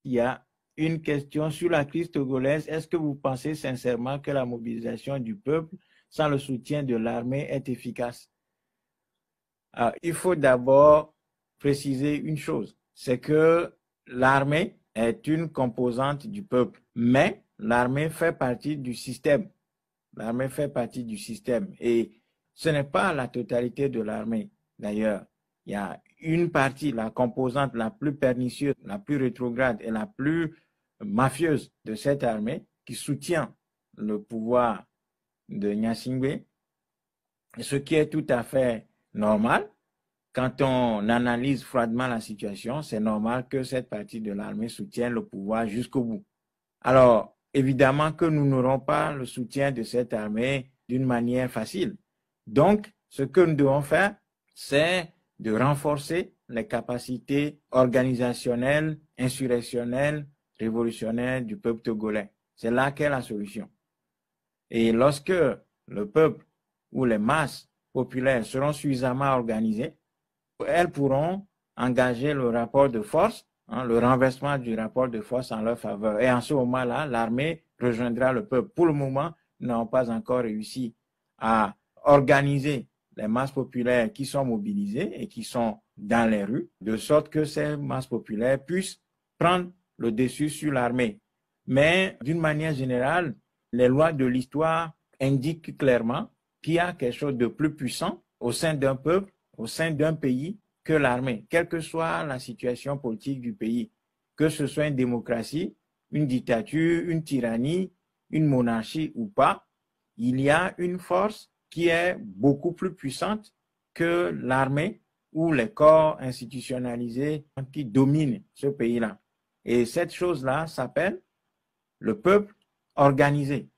il y a une question sur la crise togolaise. Est-ce que vous pensez sincèrement que la mobilisation du peuple sans le soutien de l'armée est efficace? Alors, il faut d'abord préciser une chose, c'est que l'armée est une composante du peuple, mais l'armée fait partie du système. L'armée fait partie du système et ce n'est pas la totalité de l'armée. D'ailleurs, il y a une partie, la composante la plus pernicieuse, la plus rétrograde et la plus mafieuse de cette armée qui soutient le pouvoir de Gnassingbé, ce qui est tout à fait normal. Quand on analyse froidement la situation, c'est normal que cette partie de l'armée soutienne le pouvoir jusqu'au bout. Alors, évidemment que nous n'aurons pas le soutien de cette armée d'une manière facile. Donc, ce que nous devons faire, c'est de renforcer les capacités organisationnelles, insurrectionnelles, révolutionnaires du peuple togolais. C'est là qu'est la solution. Et lorsque le peuple ou les masses populaires seront suffisamment organisées, elles pourront engager le rapport de force, le renversement du rapport de force en leur faveur. Et en ce moment-là, l'armée rejoindra le peuple. Pour le moment, nous n'avons pas encore réussi à organiser les masses populaires qui sont mobilisées et qui sont dans les rues, de sorte que ces masses populaires puissent prendre le dessus sur l'armée. Mais d'une manière générale, les lois de l'histoire indiquent clairement qu'il y a quelque chose de plus puissant au sein d'un peuple, au sein d'un pays, que l'armée, quelle que soit la situation politique du pays, que ce soit une démocratie, une dictature, une tyrannie, une monarchie ou pas, il y a une force qui est beaucoup plus puissante que l'armée ou les corps institutionnalisés qui dominent ce pays-là. Et cette chose-là s'appelle le peuple organisé.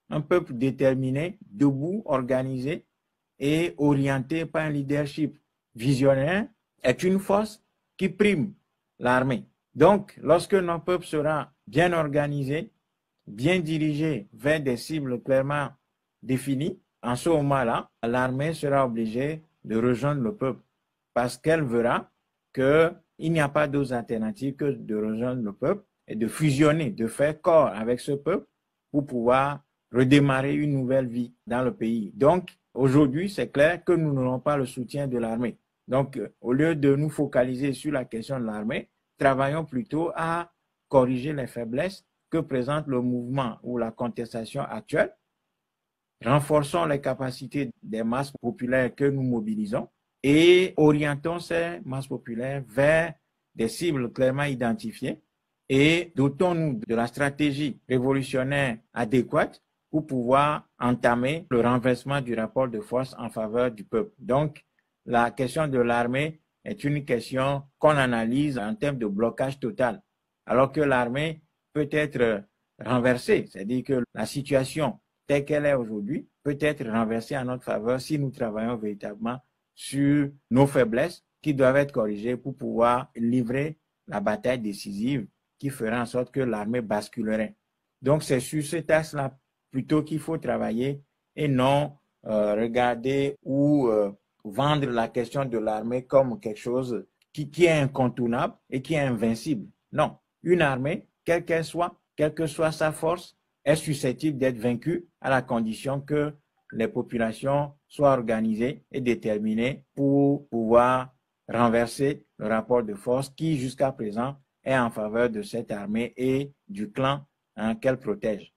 Un peuple déterminé, debout, organisé et orienté par un leadership visionnaire est une force qui prime l'armée. Donc, lorsque notre peuple sera bien organisé, bien dirigé vers des cibles clairement définies, en ce moment-là, l'armée sera obligée de rejoindre le peuple parce qu'elle verra qu'il n'y a pas d'autre alternative que de rejoindre le peuple et de fusionner, de faire corps avec ce peuple pour pouvoir redémarrer une nouvelle vie dans le pays. Donc, aujourd'hui, c'est clair que nous n'aurons pas le soutien de l'armée. Donc, au lieu de nous focaliser sur la question de l'armée, travaillons plutôt à corriger les faiblesses que présente le mouvement ou la contestation actuelle. Renforçons les capacités des masses populaires que nous mobilisons et orientons ces masses populaires vers des cibles clairement identifiées et dotons-nous de la stratégie révolutionnaire adéquate pour pouvoir entamer le renversement du rapport de force en faveur du peuple. Donc, la question de l'armée est une question qu'on analyse en termes de blocage total, alors que l'armée peut être renversée, c'est-à-dire que la situation telle qu'elle est aujourd'hui peut être renversée en notre faveur si nous travaillons véritablement sur nos faiblesses qui doivent être corrigées pour pouvoir livrer la bataille décisive qui fera en sorte que l'armée basculerait. Donc, c'est sur cet axe-là plutôt qu'il faut travailler et non regarder ou vendre la question de l'armée comme quelque chose qui est incontournable et qui est invincible. Non, une armée, quelle qu'elle soit, quelle que soit sa force, est susceptible d'être vaincue à la condition que les populations soient organisées et déterminées pour pouvoir renverser le rapport de force qui, jusqu'à présent, est en faveur de cette armée et du clan qu'elle protège.